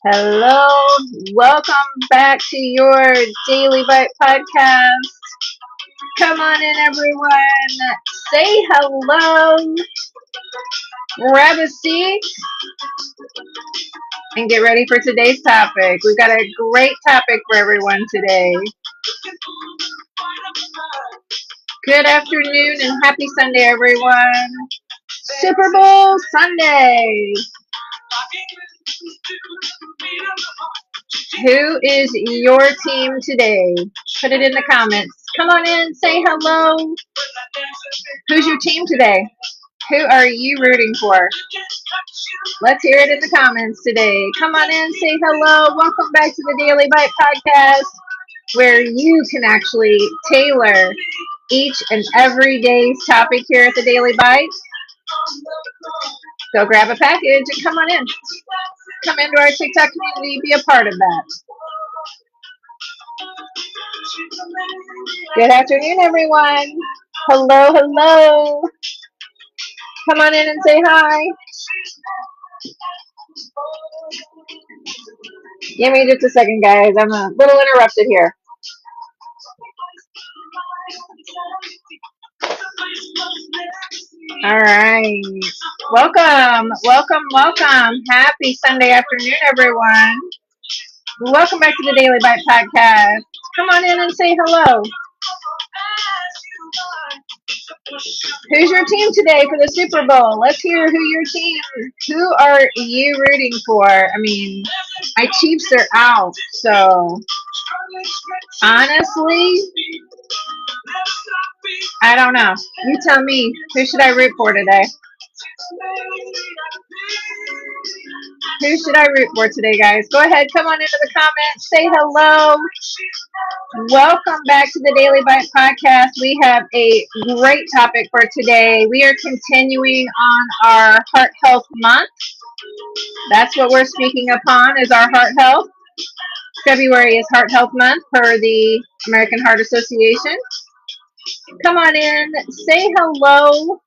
Hello, welcome back to your Daily Bite podcast. Come on in, everyone. Say hello, grab a seat, and get ready for today's topic. We've got a great topic for everyone today. Good afternoon and happy Sunday, everyone. Super Bowl Sunday. Who is your team today? Put it in the comments. Come on in, say hello. Who's your team today? Who are you rooting for? Let's hear it in the comments today. Come on in, say hello. Welcome back to the Daily Bite podcast, where you can actually tailor each and every day's topic here at the Daily Bite. Go grab a package and come on in. Come into our TikTok community, be a part of that. Good afternoon, everyone. Hello, hello. Come on in and say hi. Give me just a second, guys. I'm a little interrupted here. All right. Welcome, welcome, welcome. Happy Sunday afternoon, everyone. Welcome back to the Daily Bite podcast. Come on in and say hello. Who's your team today for the Super Bowl? Let's hear who are you rooting for? I mean, my Chiefs are out, so honestly, I don't know. You tell me, who should I root for today? Who should I root for today, guys? Go ahead, come on into the comments, say hello. Welcome back to the Daily Bite podcast. We have a great topic for today. We are continuing on our Heart Health Month. That's what we're speaking upon is our heart health. February is Heart Health Month per the American Heart Association. Come on in, say hello.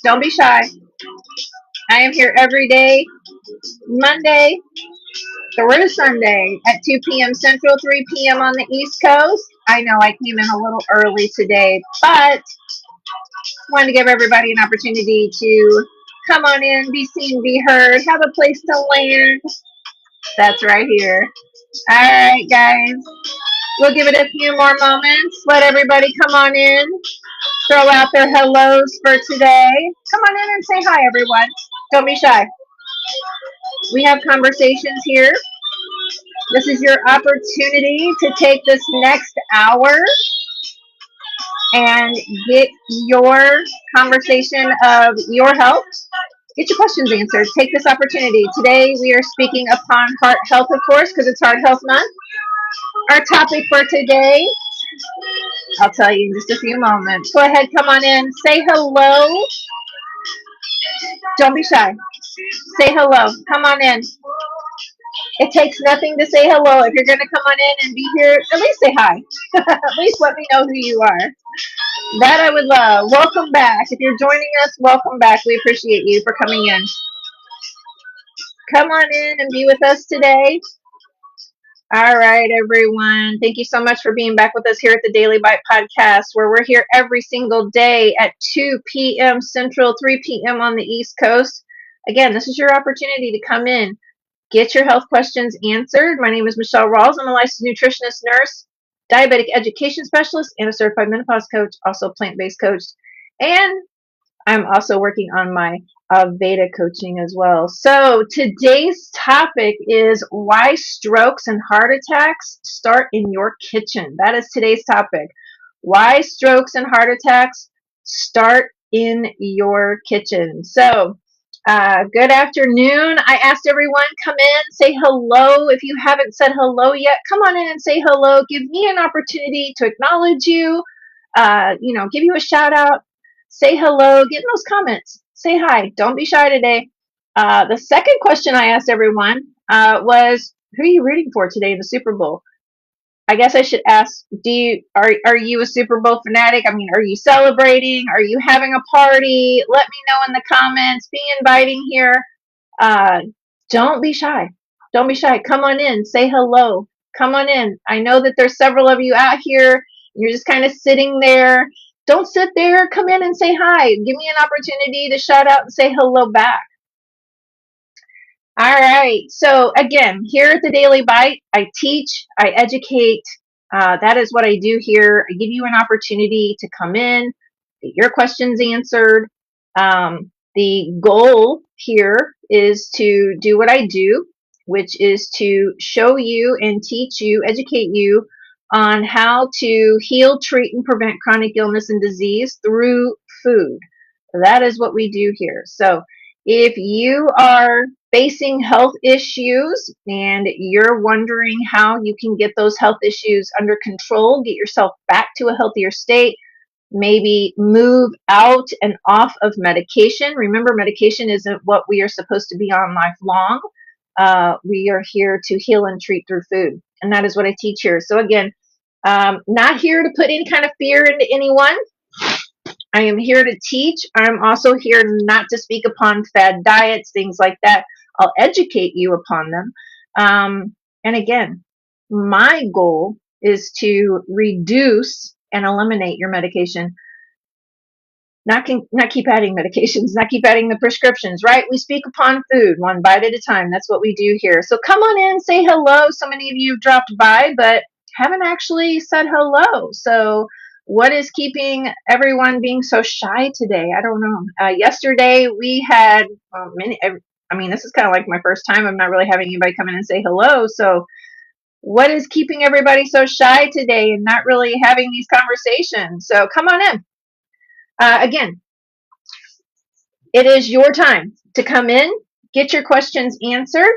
Don't be shy. I am here every day, Monday through Sunday at 2 p.m. Central, 3 p.m. on the East Coast. I know I came in a little early today, but wanted to give everybody an opportunity to come on in, be seen, be heard, have a place to land. That's right here. All right, guys. We'll give it a few more moments. Let everybody come on in. Throw out their hellos for today. Come on in and say hi, everyone. Don't be shy. We have conversations here. This is your opportunity to take this next hour and get your conversation of your health. Get your questions answered. Take this opportunity. Today we are speaking upon heart health, of course, because it's Heart Health Month. Our topic for today, I'll tell you in just a few moments. Go ahead, come on in. Say hello. Don't be shy. Say hello. Come on in. It takes nothing to say hello. If you're going to come on in and be here, at least say hi. At least let me know who you are. That I would love. Welcome back. If you're joining us, welcome back. We appreciate you for coming in. Come on in and be with us today. All right, everyone. Thank you so much for being back with us here at the Daily Bite Podcast, where we're here every single day at 2 p.m. Central, 3 p.m. on the East Coast. Again, this is your opportunity to come in, get your health questions answered. My name is Michelle Rawls. I'm a licensed nutritionist, nurse, diabetic education specialist, and a certified menopause coach, also plant-based coach. And I'm also working on my Veda coaching as well. So today's topic is why strokes and heart attacks start in your kitchen. That is today's topic. Why strokes and heart attacks start in your kitchen. So good afternoon. I asked everyone, come in, say hello. If you haven't said hello yet, come on in and say hello. Give me an opportunity to acknowledge you, give you a shout out. Say hello. Get in those comments. Say hi. Don't be shy today. The second question I asked everyone was, who are you rooting for today in the Super Bowl? I guess I should ask, are you a Super Bowl fanatic? I mean, are you celebrating? Are you having a party? Let me know in the comments. Be inviting here. Don't be shy. Don't be shy. Come on in. Say hello. Come on in. I know that there's several of you out here. You're just kind of sitting there. Don't sit there. Come in and say hi. Give me an opportunity to shout out and say hello back. All right. So again, here at the Daily Bite, I teach, I educate. That is what I do here. I give you an opportunity to come in, get your questions answered. The goal here is to do what I do, which is to show you and teach you, educate you on how to heal, treat, and prevent chronic illness and disease through food. That is what we do here. So if you are facing health issues and you're wondering how you can get those health issues under control, get yourself back to a healthier state, maybe move out and off of medication. Remember, medication isn't what we are supposed to be on lifelong. We are here to heal and treat through food. And that is what I teach here. So again, not here to put any kind of fear into anyone. I am here to teach. I'm also here not to speak upon fad diets, things like that. I'll educate you upon them. And again, my goal is to reduce and eliminate your medication. Not keep adding medications, not keep adding the prescriptions, right? We speak upon food, one bite at a time. That's what we do here. So come on in, say hello. So many of you have dropped by, but haven't actually said hello. So what is keeping everyone being so shy today? I don't know. Yesterday we had this is kind of like my first time. I'm not really having anybody come in and say hello. So what is keeping everybody so shy today and not really having these conversations? So come on in. Again, it is your time to come in, get your questions answered.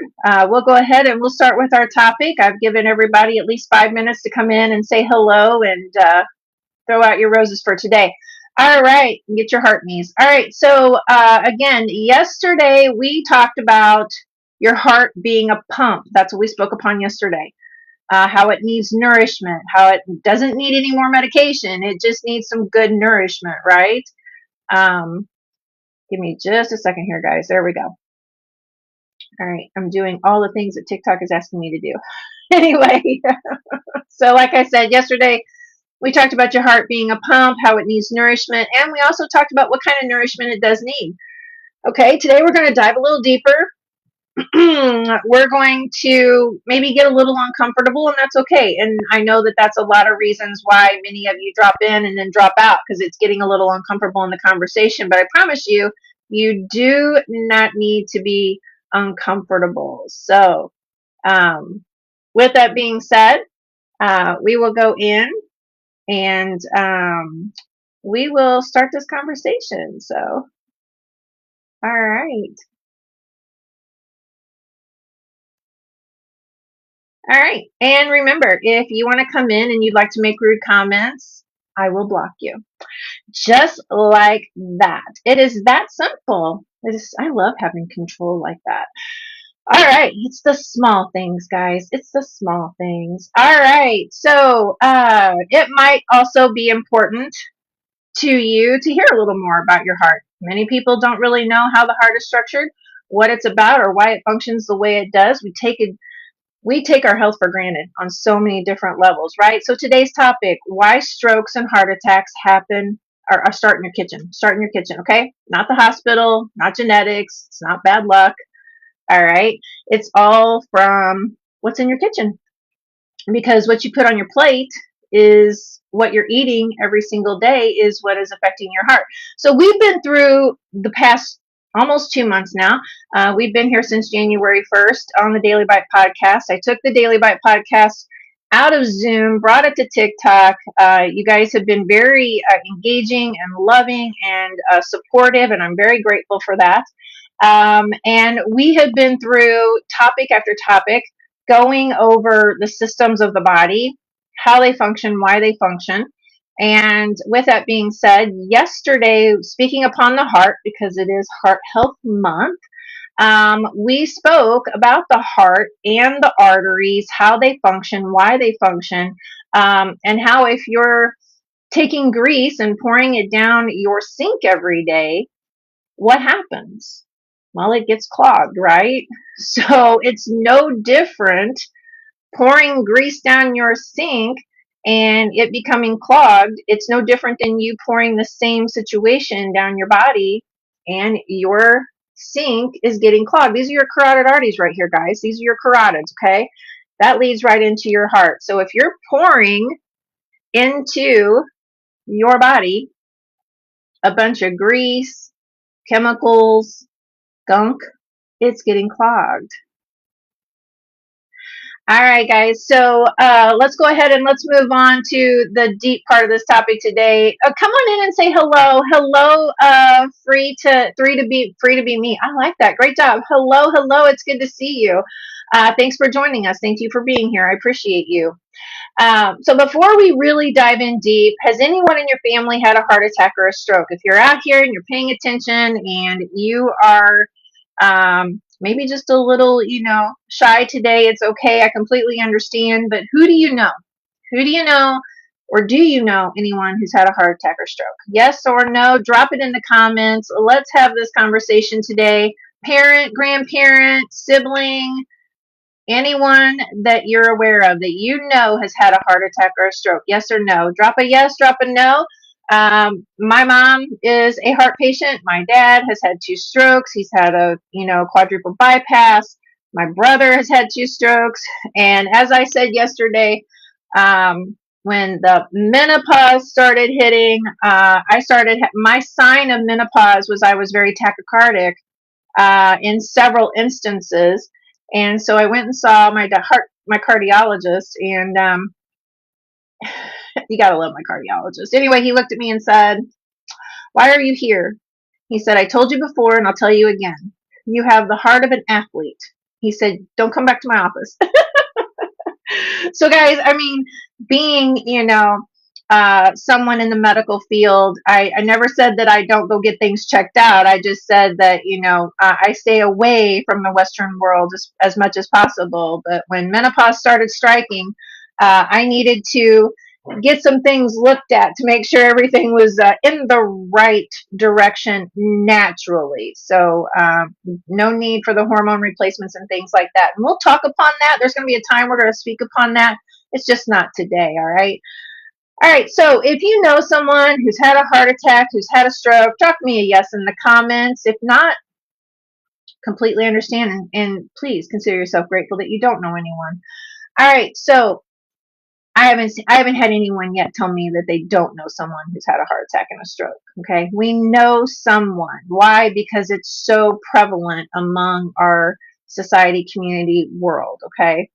We'll go ahead and we'll start with our topic. I've given everybody at least 5 minutes to come in and say hello and throw out your roses for today. All right, get your heart knees. All right, so again, yesterday we talked about your heart being a pump. That's what we spoke upon yesterday. How it needs nourishment, how it doesn't need any more medication. It just needs some good nourishment, right? Give me just a second here, guys. There we go. All right, I'm doing all the things that TikTok is asking me to do. Anyway, so like I said yesterday, we talked about your heart being a pump, how it needs nourishment, and we also talked about what kind of nourishment it does need. Okay, today we're going to dive a little deeper. We're going to maybe get a little uncomfortable, and that's okay. And I know that that's a lot of reasons why many of you drop in and then drop out, because it's getting a little uncomfortable in the conversation. But I promise you, you do not need to be uncomfortable. So, with that being said, we will go in and we will start this conversation. So, all right. All right. And remember, if you want to come in and you'd like to make rude comments, I will block you. Just like that. It is that simple. I love having control like that. All right. It's the small things, guys. It's the small things. All right. So, it might also be important to you to hear a little more about your heart. Many people don't really know how the heart is structured, what it's about, or why it functions the way it does. We take our health for granted on so many different levels, right? So today's topic, why strokes and heart attacks happen or start in your kitchen. Start in your kitchen, okay? Not the hospital, not genetics, it's not bad luck, all right? It's all from what's in your kitchen. Because what you put on your plate is what you're eating every single day is what is affecting your heart. So we've been through the past almost 2 months now. We've been here since January 1st on the Daily Bite podcast. I took the Daily Bite podcast out of Zoom, brought it to TikTok. You guys have been very engaging and loving and supportive, and I'm very grateful for that. And we have been through topic after topic, going over the systems of the body, how they function, why they function. And with that being said, yesterday, speaking upon the heart, because it is Heart Health Month, we spoke about the heart and the arteries, how they function, why they function, and how if you're taking grease and pouring it down your sink every day, what happens? Well, it gets clogged, right? So it's no different pouring grease down your sink and it becoming clogged. It's no different than you pouring the same situation down your body and your sink is getting clogged. These are your carotid arteries right here, guys. These are your carotids, okay? That leads right into your heart. So if you're pouring into your body a bunch of grease, chemicals, gunk, it's getting clogged. All right, guys. So let's go ahead and let's move on to the deep part of this topic today. Come on in and say hello. Hello, free to be me. I like that. Great job. Hello, hello. It's good to see you. Thanks for joining us. Thank you for being here. I appreciate you. So before we really dive in deep, has anyone in your family had a heart attack or a stroke? If you're out here and you're paying attention and you are maybe just a little, shy today, it's okay. I completely understand. But who do you know? Who do you know? Or do you know anyone who's had a heart attack or stroke? Yes or no? Drop it in the comments. Let's have this conversation today. Parent, grandparent, sibling, anyone that you're aware of that you know has had a heart attack or a stroke. Yes or no? Drop a yes, drop a no. My mom is a heart patient. My dad has had 2 strokes. He's had a, quadruple bypass. My brother has had 2 strokes. And as I said yesterday, when the menopause started hitting, my sign of menopause was I was very tachycardic in several instances. And so I went and saw my cardiologist, and you gotta love my cardiologist. Anyway, he looked at me and said, "Why are you here?" He said, "I told you before, and I'll tell you again. You have the heart of an athlete." He said, "Don't come back to my office." So, guys, I mean, being, someone in the medical field, I never said that I don't go get things checked out. I just said that, I stay away from the Western world as much as possible. But when menopause started striking, I needed to get some things looked at to make sure everything was in the right direction naturally. So no need for the hormone replacements and things like that. And we'll talk upon that. There's going to be a time we're going to speak upon that. It's just not today, all right? All right, so if you know someone who's had a heart attack, who's had a stroke, drop me a yes in the comments. If not, completely understand, and please consider yourself grateful that you don't know anyone. All right, so I haven't had anyone yet tell me that they don't know someone who's had a heart attack and a stroke. Okay, we know someone. Why? Because it's so prevalent among our society, community, world. Okay,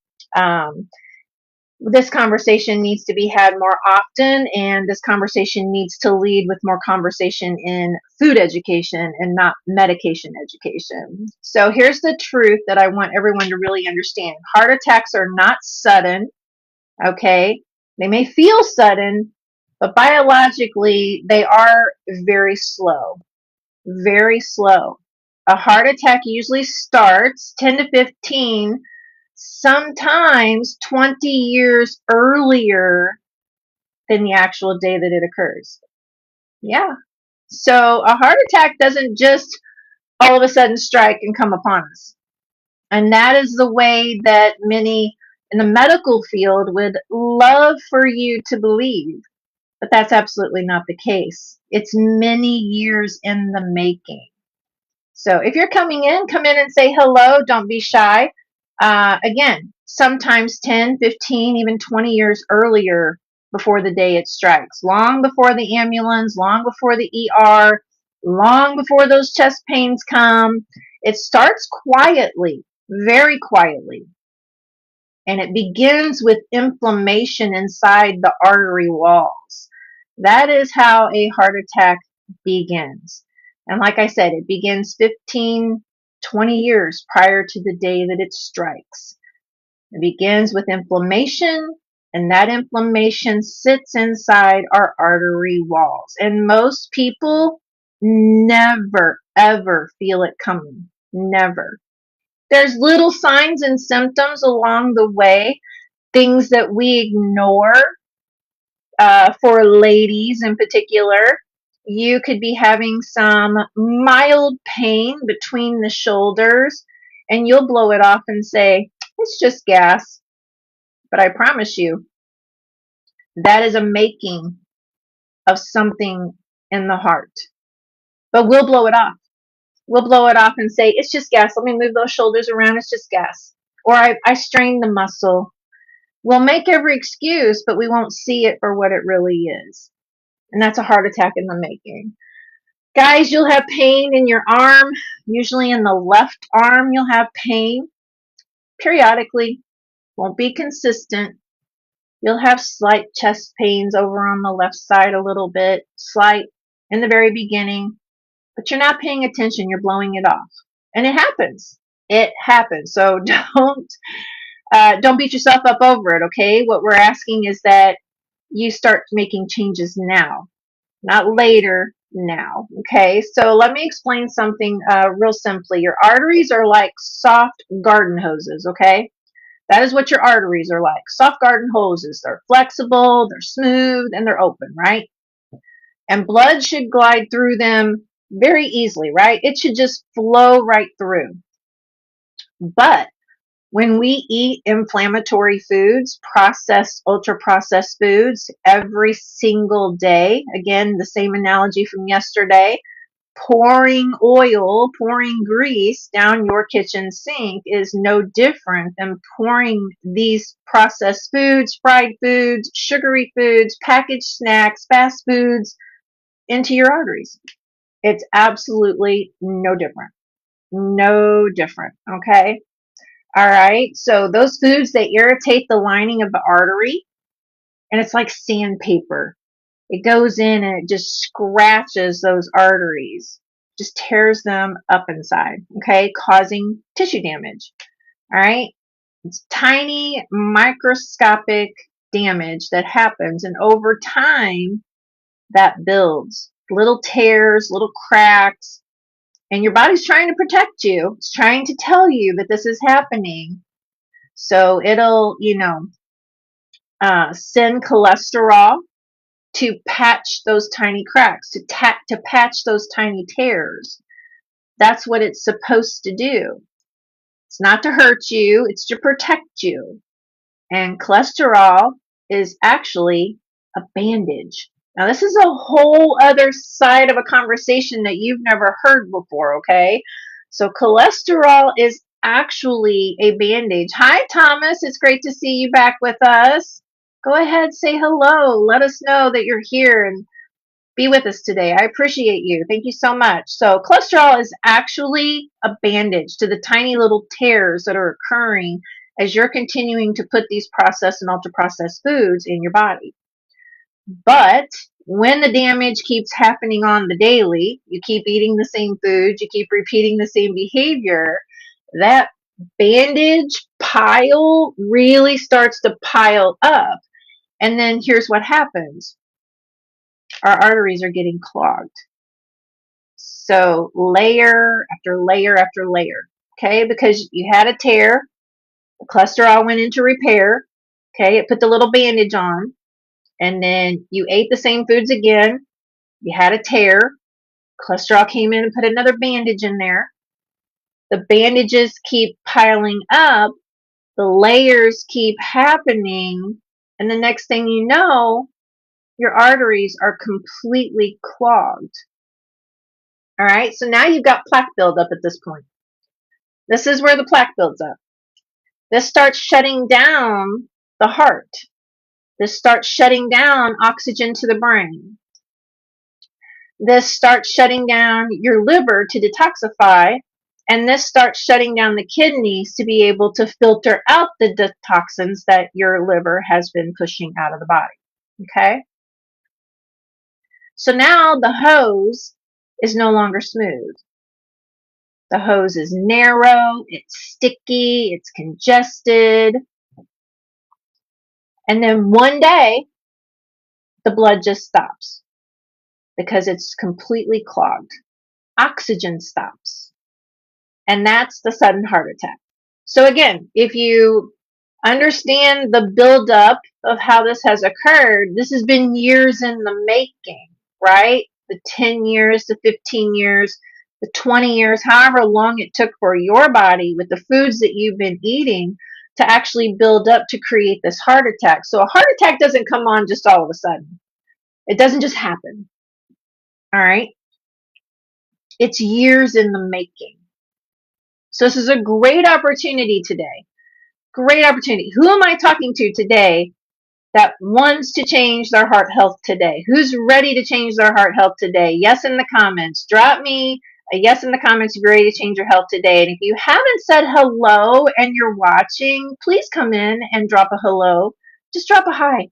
this conversation needs to be had more often, and this conversation needs to lead with more conversation in food education and not medication education. So here's the truth that I want everyone to really understand: heart attacks are not sudden. Okay, they may feel sudden, but biologically they are very slow. Very slow. A heart attack usually starts 10 to 15, sometimes 20 years earlier than the actual day that it occurs. Yeah. So a heart attack doesn't just all of a sudden strike and come upon us. And that is the way that many in the medical field would love for you to believe. But that's absolutely not the case. It's many years in the making. So if you're coming in, come in and say hello. Don't be shy. Again, sometimes 10, 15, even 20 years earlier before the day it strikes. Long before the ambulance, long before the ER, long before those chest pains come. It starts quietly, very quietly. And it begins with inflammation inside the artery walls. That is how a heart attack begins. And like I said, it begins 15, 20 years prior to the day that it strikes. It begins with inflammation, and that inflammation sits inside our artery walls. And most people never, ever feel it coming. Never. There's little signs and symptoms along the way, things that we ignore, for ladies in particular. You could be having some mild pain between the shoulders, and you'll blow it off and say, it's just gas. But I promise you, that is a making of something in the heart. But we'll blow it off. We'll blow it off and say, it's just gas. Let me move those shoulders around. It's just gas. Or I strained the muscle. We'll make every excuse, but we won't see it for what it really is. And that's a heart attack in the making. Guys, you'll have pain in your arm. Usually in the left arm, you'll have pain periodically. Won't be consistent. You'll have slight chest pains over on the left side a little bit, slight in the very beginning, but you're not paying attention. You're blowing it off. And it happens. It happens. So don't beat yourself up over it, okay? What we're asking is that you start making changes now, not later, now. Okay, so let me explain something real simply. Your arteries are like soft garden hoses, okay? That is what your arteries are like. Soft garden hoses. They're flexible, they're smooth, and they're open, right? And blood should glide through them very easily, right? It should just flow right through. But when we eat inflammatory foods, processed, ultra processed foods every single day, again, the same analogy from yesterday, pouring oil, pouring grease down your kitchen sink is no different than pouring these processed foods, fried foods, sugary foods, packaged snacks, fast foods into your arteries. It's absolutely no different. No different. Okay. All right. So those foods, they irritate the lining of the artery, and it's like sandpaper. It goes in and it just scratches those arteries, just tears them up inside, okay, causing tissue damage. All right. It's tiny microscopic damage that happens, and over time that builds little tears, little cracks, and your body's trying to protect you. It's trying to tell you that this is happening. So it'll, send cholesterol to patch those tiny cracks, to patch those tiny tears. That's what it's supposed to do. It's not to hurt you, it's to protect you. And cholesterol is actually a bandage. Now, this is a whole other side of a conversation that you've never heard before, okay? So, cholesterol is actually a bandage. Hi, Thomas. It's great to see you back with us. Go ahead, say hello. Let us know that you're here and be with us today. I appreciate you. Thank you so much. So, cholesterol is actually a bandage to the tiny little tears that are occurring as you're continuing to put these processed and ultra processed foods in your body. But when the damage keeps happening on the daily, you keep eating the same foods, you keep repeating the same behavior, that bandage pile really starts to pile up. And then here's what happens. Our arteries are getting clogged. So layer after layer after layer, okay? Because you had a tear, the cholesterol went into repair, okay? It put the little bandage on, and then you ate the same foods again. You had a tear, cholesterol came in and put another bandage in there. The bandages keep piling up, the layers keep happening, and the next thing you know, your arteries are completely clogged. All right, so now you've got plaque buildup at this point. This is where the plaque builds up. This starts shutting down the heart. This starts shutting down oxygen to the brain. This starts shutting down your liver to detoxify, and this starts shutting down the kidneys to be able to filter out the toxins that your liver has been pushing out of the body. Okay? So now the hose is no longer smooth. The hose is narrow, it's sticky, it's congested. And then one day, the blood just stops because it's completely clogged. Oxygen stops. And that's the sudden heart attack. So again, if you understand the buildup of how this has occurred, this has been years in the making, right? the 10 years, the 15 years, the 20 years, however long it took for your body with the foods that you've been eating to actually build up to create this heart attack. So a heart attack doesn't come on just all of a sudden. It doesn't just happen. All right. It's years in the making. So this is a great opportunity today. Great opportunity. Who am I talking to today that wants to change their heart health today? Who's ready to change their heart health today? Yes in the comments. Drop me a yes in the comments if you're ready to change your health today. And if you haven't said hello and you're watching, please come in and drop a hello. Just drop a hi.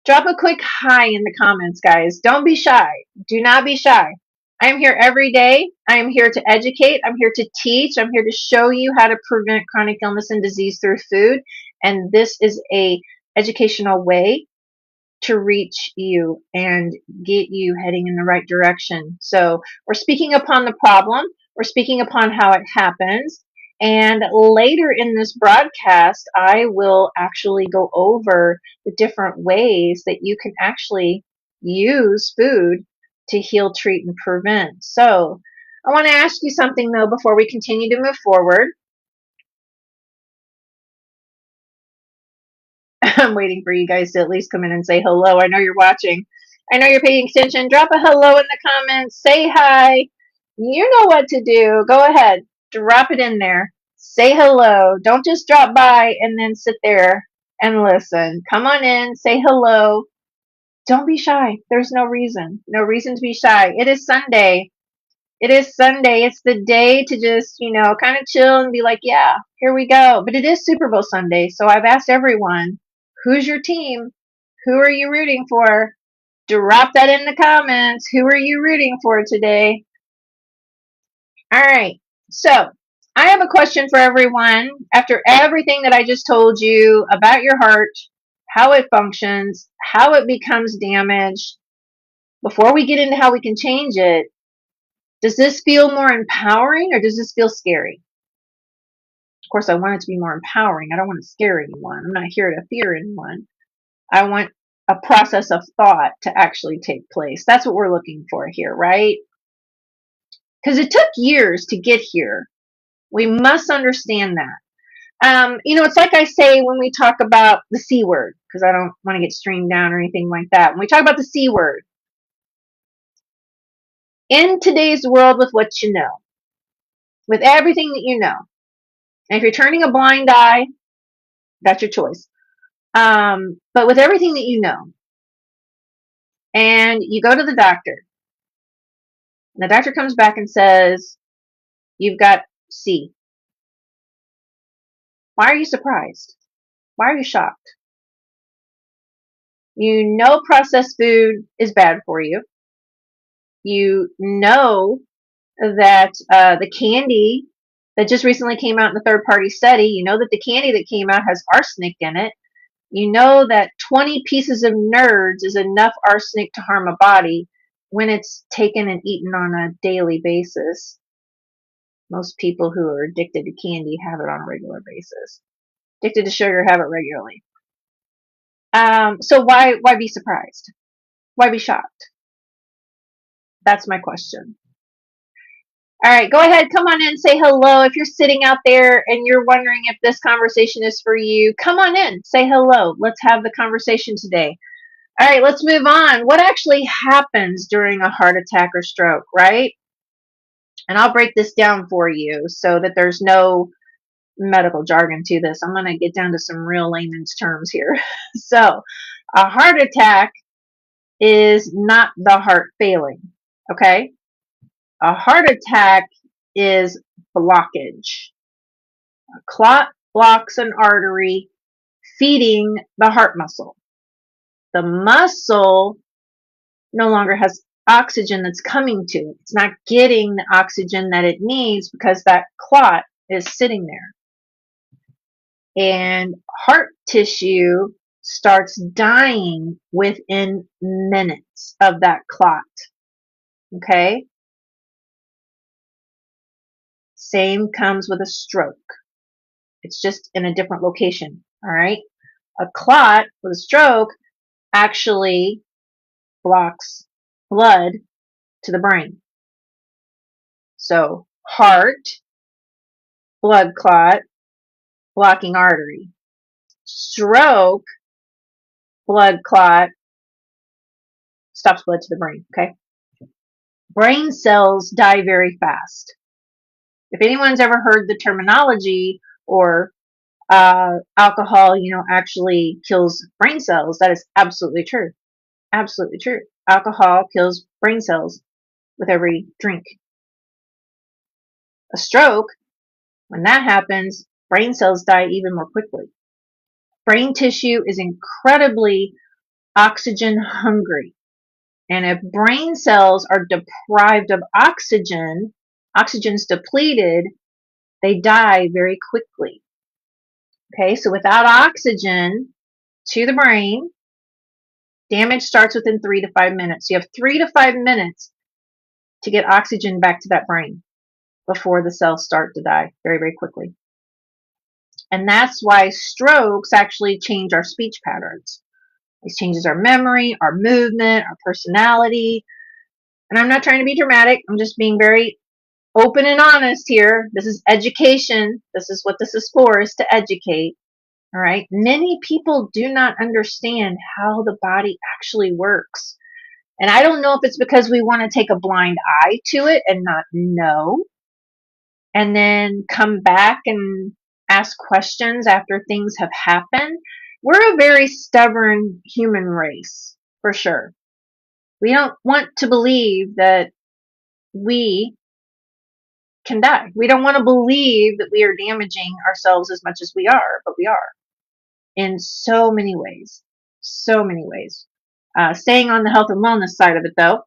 Drop a quick hi in the comments, guys. Don't be shy. Do not be shy. I am here every day. I am here to educate. I'm here to teach. I'm here to show you how to prevent chronic illness and disease through food. And this is a educational way to reach you and get you heading in the right direction. So we're speaking upon the problem. We're speaking upon how it happens. And later in this broadcast, I will actually go over the different ways that you can actually use food to heal, treat, and prevent. So I want to ask you something though before we continue to move forward. I'm waiting for you guys to at least come in and say hello. I know you're watching. I know you're paying attention. Drop a hello in the comments. Say hi. You know what to do. Go ahead. Drop it in there. Say hello. Don't just drop by and then sit there and listen. Come on in. Say hello. Don't be shy. There's no reason. No reason to be shy. It is Sunday. It is Sunday. It's the day to just, kind of chill and be like, yeah, here we go. But it is Super Bowl Sunday. So I've asked everyone, who's your team? Who are you rooting for? Drop that in the comments. Who are you rooting for today? All right. So I have a question for everyone. After everything that I just told you about your heart, how it functions, how it becomes damaged, before we get into how we can change it, does this feel more empowering or does this feel scary? Of course, I want it to be more empowering. I don't want to scare anyone. I'm not here to fear anyone. I want a process of thought to actually take place. That's what we're looking for here, right? Because it took years to get here. We must understand that. It's like I say when we talk about the C word, because I don't want to get streamed down or anything like that. When we talk about the C word, in today's world with what you know, with everything that you know, and if you're turning a blind eye, that's your choice. But with everything that you know, and you go to the doctor, and the doctor comes back and says, you've got C. Why are you surprised? Why are you shocked? You know processed food is bad for you. You know that the candy that just recently came out in the third party study, you know that the candy that came out has arsenic in it. You know that 20 pieces of nerds is enough arsenic to harm a body when it's taken and eaten on a daily basis. Most people who are addicted to candy have it on a regular basis. Addicted to sugar have it regularly. So why be surprised? Why be shocked? That's my question. All right, go ahead, come on in, say hello. If you're sitting out there and you're wondering if this conversation is for you, come on in, say hello. Let's have the conversation today. All right, let's move on. What actually happens during a heart attack or stroke, right? And I'll break this down for you so that there's no medical jargon to this. I'm going to get down to some real layman's terms here. So, a heart attack is not the heart failing, okay? A heart attack is blockage. A clot blocks an artery feeding the heart muscle. The muscle no longer has oxygen that's coming to it. It's not getting the oxygen that it needs because that clot is sitting there. And heart tissue starts dying within minutes of that clot. Okay? Same comes with a stroke. It's just in a different location. All right? A clot with a stroke actually blocks blood to the brain. So heart, blood clot, blocking artery. Stroke, blood clot, stops blood to the brain. Okay. Brain cells die very fast. If anyone's ever heard the terminology or alcohol, actually kills brain cells, that is absolutely true. Absolutely true. Alcohol kills brain cells with every drink. A stroke, when that happens, brain cells die even more quickly. Brain tissue is incredibly oxygen hungry. And if brain cells are deprived of oxygen, oxygen's depleted, they die very quickly. Okay, so without oxygen to the brain, damage starts within 3 to 5 minutes. You have 3 to 5 minutes to get oxygen back to that brain before the cells start to die very, very quickly. And that's why strokes actually change our speech patterns. It changes our memory, our movement, our personality. And I'm not trying to be dramatic. I'm just being very open and honest here. This is education. This is what this is for, is to educate. All right. Many people do not understand how the body actually works. And I don't know if it's because we want to take a blind eye to it and not know, and then come back and ask questions after things have happened. We're a very stubborn human race, for sure. We don't want to believe that we can die. We don't want to believe that we are damaging ourselves as much as we are, but we are in so many ways. So many ways. Staying on the health and wellness side of it, though,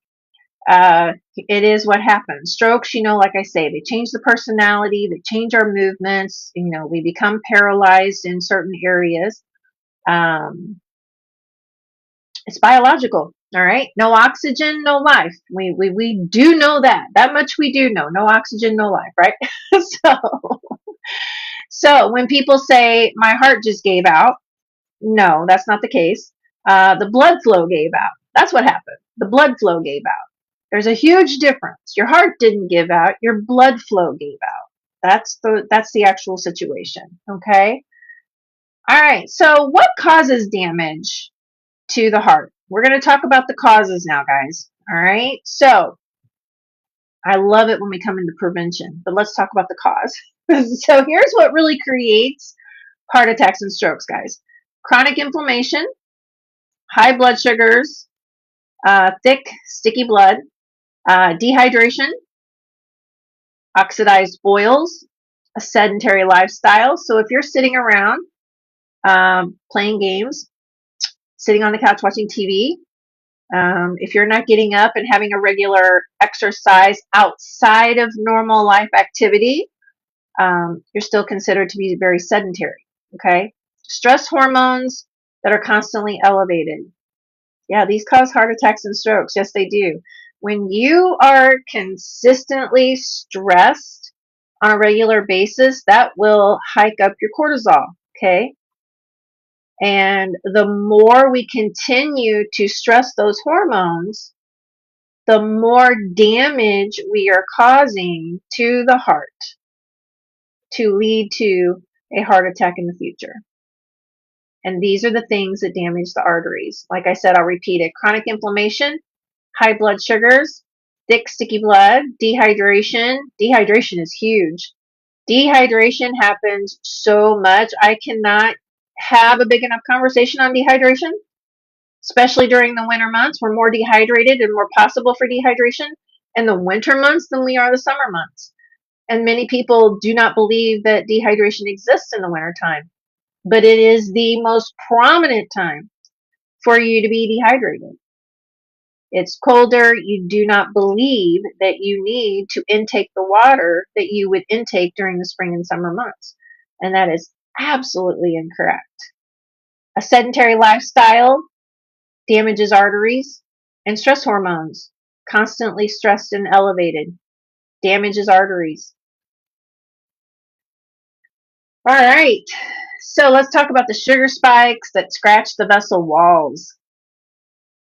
it is what happens. Strokes, like I say, they change the personality, they change our movements. We become paralyzed in certain areas. It's biological. All right. No oxygen, no life. We do know that. That much we do know. No oxygen, no life, right? So when people say my heart just gave out, no, that's not the case. The blood flow gave out. That's what happened. The blood flow gave out. There's a huge difference. Your heart didn't give out. Your blood flow gave out. That's the actual situation. Okay. All right. So what causes damage to the heart? We're going to talk about the causes now, guys. All right. So I love it when we come into prevention, but let's talk about the cause. So here's what really creates heart attacks and strokes, guys. Chronic inflammation, high blood sugars, thick, sticky blood, dehydration, oxidized oils, a sedentary lifestyle. So if you're sitting around playing games, sitting on the couch watching TV, if you're not getting up and having a regular exercise outside of normal life activity, you're still considered to be very sedentary. Okay. Stress hormones that are constantly elevated. Yeah, these cause heart attacks and strokes. Yes, they do. When you are consistently stressed on a regular basis, that will hike up your cortisol. Okay. And the more we continue to stress those hormones, the more damage we are causing to the heart to lead to a heart attack in the future. And these are the things that damage the arteries. Like I said, I'll repeat it. Chronic inflammation, high blood sugars, thick, sticky blood, dehydration. Dehydration is huge. Dehydration happens so much. I cannot have a big enough conversation on dehydration, especially during the winter months. We're more dehydrated and more possible for dehydration in the winter months than we are the summer months. And many people do not believe that dehydration exists in the wintertime, but it is the most prominent time for you to be dehydrated. It's colder. You do not believe that you need to intake the water that you would intake during the spring and summer months. And that is absolutely incorrect. A sedentary lifestyle damages arteries, and stress hormones, constantly stressed and elevated, damages arteries. All right. So let's talk about the sugar spikes that scratch the vessel walls.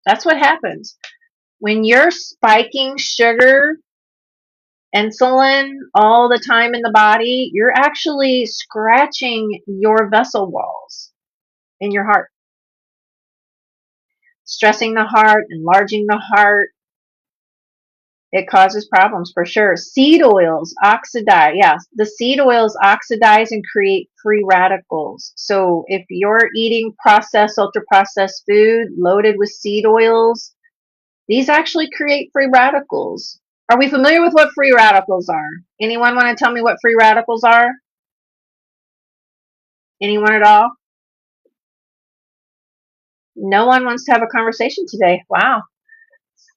That's what happens. When you're spiking sugar, insulin all the time in the body, you're actually scratching your vessel walls in your heart, stressing the heart, enlarging the heart. It causes problems for sure. Seed oils oxidize. Yes, the seed oils oxidize and create free radicals. So if you're eating processed, ultra processed food loaded with seed oils, these actually create free radicals. Are we familiar with what free radicals are? Anyone want to tell me what free radicals are? Anyone at all? No one wants to have a conversation today. Wow.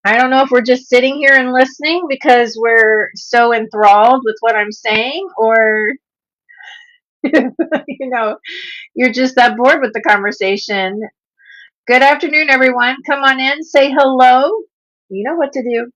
I don't know if we're just sitting here and listening because we're so enthralled with what I'm saying, or you know, you're just that bored with the conversation. Good afternoon, everyone. Come on in, say hello. You know what to do.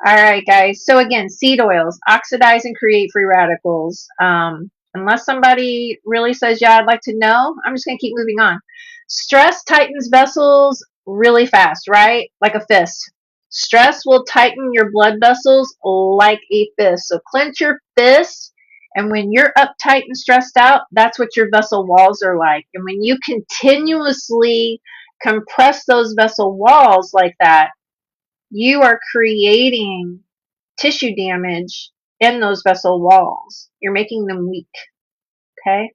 All right, guys. So again, seed oils oxidize and create free radicals. Unless somebody really says, yeah, I'd like to know, I'm just going to keep moving on. Stress tightens vessels really fast, right? Like a fist. Stress will tighten your blood vessels like a fist. So clench your fist. And when you're uptight and stressed out, that's what your vessel walls are like. And when you continuously compress those vessel walls like that, you are creating tissue damage in those vessel walls. You're making them weak. Okay.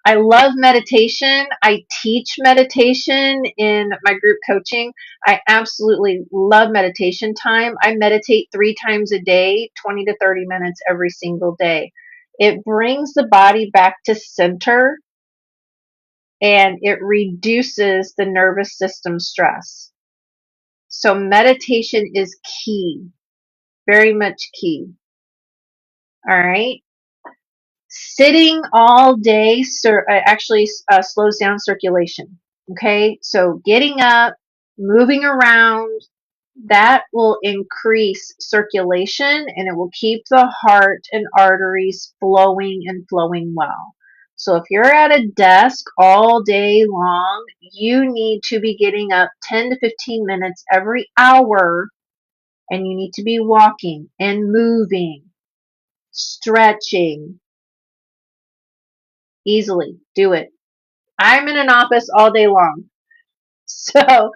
I love meditation. I teach meditation in my group coaching. I absolutely love meditation time. I meditate 3 times a day, 20 to 30 minutes every single day. It brings the body back to center and it reduces the nervous system stress. So meditation is key, very much key. All right. Sitting all day actually slows down circulation. Okay, so getting up, moving around, that will increase circulation and it will keep the heart and arteries flowing and flowing well. So if you're at a desk all day long, you need to be getting up 10 to 15 minutes every hour, and you need to be walking and moving, stretching. Easily do it. I'm in an office all day long. So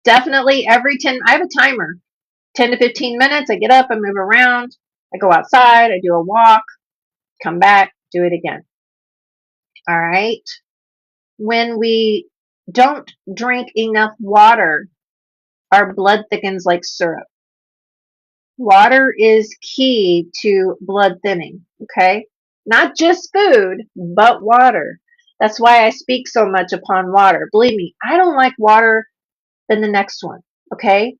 definitely every 10, I have a timer, 10 to 15 minutes. I get up, I move around, I go outside, I do a walk, come back, do it again. All right. When we don't drink enough water, our blood thickens like syrup. Water is key to blood thinning. Okay. Not just food, but water. That's why I speak so much upon water. Believe me, I don't like water than the next one. Okay.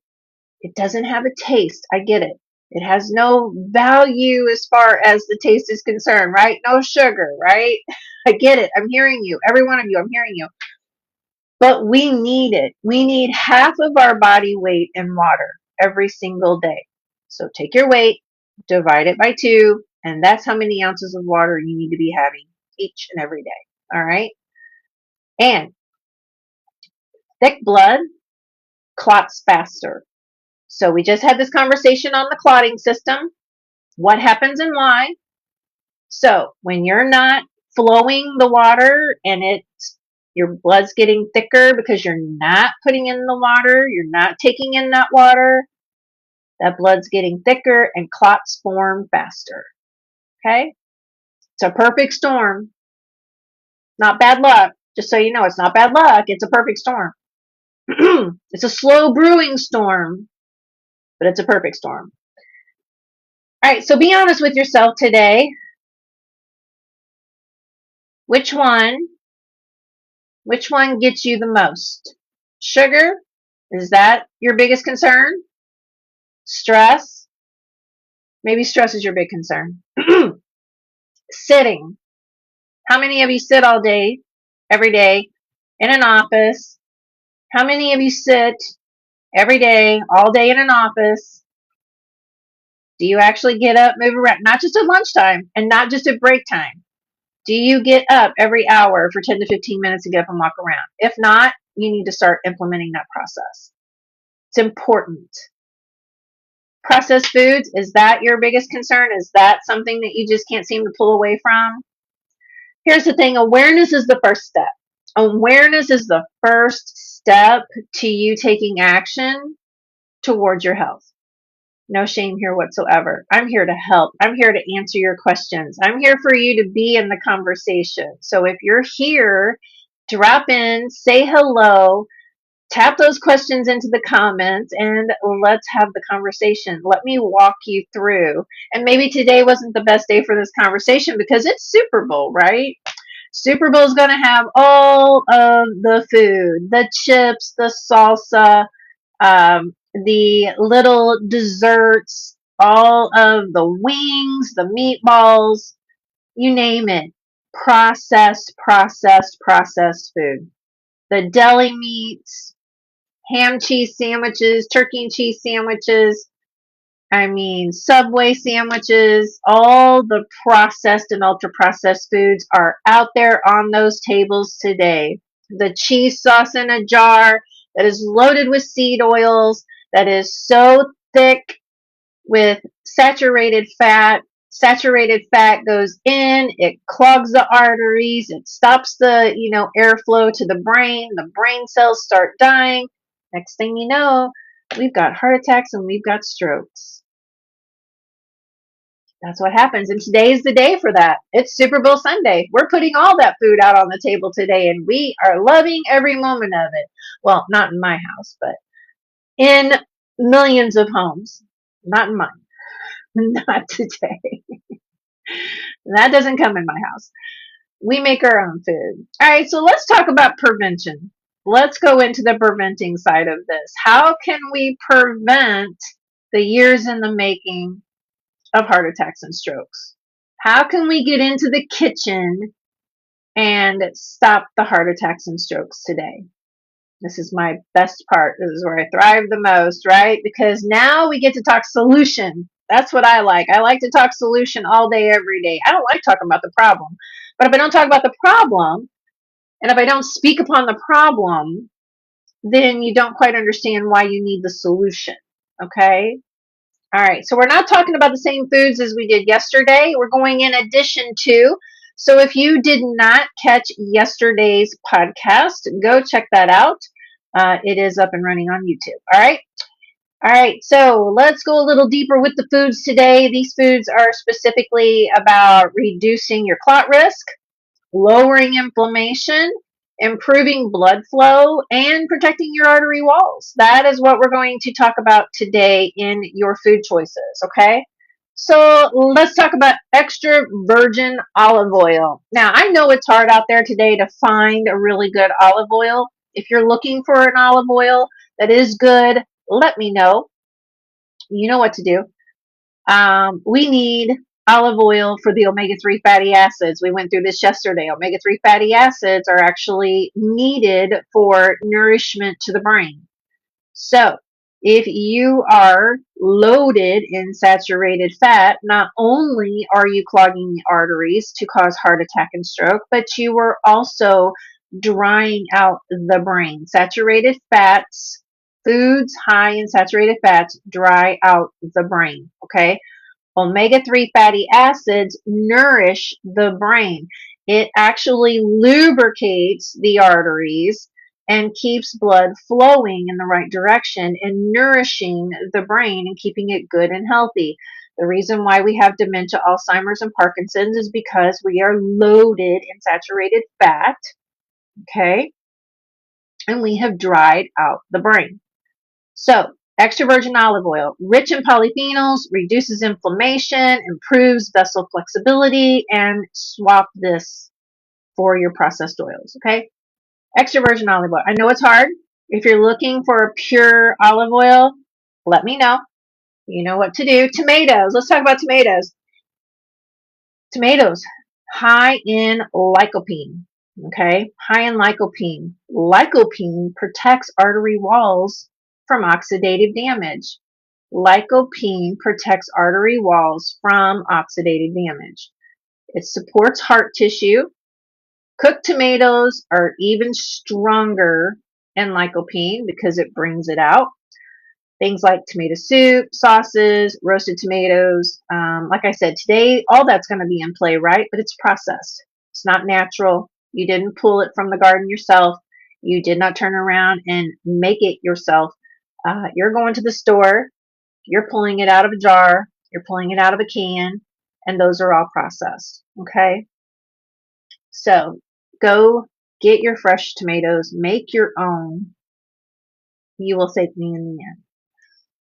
It doesn't have a taste. I get it. It has no value as far as the taste is concerned, right? No sugar, right? I get it. I'm hearing you. Every one of you, I'm hearing you. But we need it. We need half of our body weight in water every single day. So take your weight, divide it by 2, and that's how many ounces of water you need to be having each and every day. All right? And thick blood clots faster. So we just had this conversation on the clotting system. What happens and why? So when you're not flowing the water and your blood's getting thicker because you're not putting in the water, you're not taking in that water, that blood's getting thicker and clots form faster. Okay? It's a perfect storm. Not bad luck. Just so you know, it's not bad luck. It's a perfect storm. It's a slow brewing storm, but it's a perfect storm. All right, so be honest with yourself today. Which one gets you the most? Sugar? Is that your biggest concern? Stress? Maybe stress is your big concern. Sitting. How many of you sit all day, every day, in an office? How many of you sit every day, all day in an office? Do you actually get up, move around? Not just at lunchtime and not just at break time. Do you get up every hour for 10 to 15 minutes to get up and walk around? If not, you need to start implementing that process. It's important. Processed foods, is that your biggest concern? Is that something that you just can't seem to pull away from? Here's the thing, awareness is the first step. Awareness is the first step to you taking action towards your health. No shame here whatsoever. I'm here to help. I'm here to answer your questions. I'm here for you to be in the conversation. So if you're here, drop in, say hello, tap those questions into the comments, and let's have the conversation. Let me walk you through. And maybe today wasn't the best day for this conversation because it's Super Bowl, right? Super Bowl is going to have all of the food, the chips, the salsa, the little desserts, all of the wings, the meatballs, you name it. Processed food. The deli meats, ham cheese sandwiches, turkey and cheese sandwiches, Subway sandwiches, all the processed and ultra processed foods are out there on those tables today. The cheese sauce in a jar that is loaded with seed oils, that is so thick with saturated fat. Saturated fat goes in, it clogs the arteries, it stops the, airflow to the brain. The brain cells start dying. Next thing you know, we've got heart attacks and we've got strokes. That's what happens. And today is the day for that. It's Super Bowl Sunday. We're putting all that food out on the table today, and we are loving every moment of it. Well, not in my house, but in millions of homes. Not in mine. Not today. That doesn't come in my house. We make our own food. All right, so let's talk about prevention. Let's go into the preventing side of this. How can we prevent the years in the making of heart attacks and strokes? How can we get into the kitchen and stop the heart attacks and strokes today? This is my best part. This is where I thrive the most, right? Because now we get to talk solution. That's what I like. I like to talk solution all day, every day. I don't like talking about the problem. But if I don't talk about the problem, and if I don't speak upon the problem, then you don't quite understand why you need the solution. Okay? All right, so we're not talking about the same foods as we did yesterday. We're going in addition to. So if you did not catch yesterday's podcast, go check that out. It is up and running on YouTube. All right. All right, so let's go a little deeper with the foods today. These foods are specifically about reducing your clot risk, lowering inflammation, improving blood flow, and protecting your artery walls. That is what we're going to talk about today in your food choices, okay? So let's talk about extra virgin olive oil. Now, I know it's hard out there today to find a really good olive oil. If you're looking for an olive oil that is good, let me know. You know what to do. We need olive oil for the omega-3 fatty acids. We went through this yesterday. Omega-3 fatty acids are actually needed for nourishment to the brain. So if you are loaded in saturated fat, not only are you clogging the arteries to cause heart attack and stroke, but you are also drying out the brain. Saturated fats, foods high in saturated fats, dry out the brain, okay? Omega-3 fatty acids nourish the brain. It actually lubricates the arteries and keeps blood flowing in the right direction and nourishing the brain and keeping it good and healthy. The reason why we have dementia, Alzheimer's, and Parkinson's is because we are loaded in saturated fat, okay? And we have dried out the brain. So, extra virgin olive oil, rich in polyphenols, reduces inflammation, improves vessel flexibility, and swap this for your processed oils, okay? Extra virgin olive oil. I know it's hard. If you're looking for a pure olive oil, let me know. You know what to do. Tomatoes. Let's talk about tomatoes. Tomatoes, high in lycopene, okay? High in lycopene. Lycopene protects artery walls from oxidative damage. Lycopene protects artery walls from oxidative damage. It supports heart tissue. Cooked tomatoes are even stronger in lycopene because it brings it out. Things like tomato soup, sauces, roasted tomatoes. Like I said, today, all that's going to be in play, right? But it's processed. It's not natural. You didn't pull it from the garden yourself. You did not turn around and make it yourself. You're going to the store. You're pulling it out of a jar. You're pulling it out of a can. And those are all processed. Okay? So go get your fresh tomatoes. Make your own. You will thank me in the end.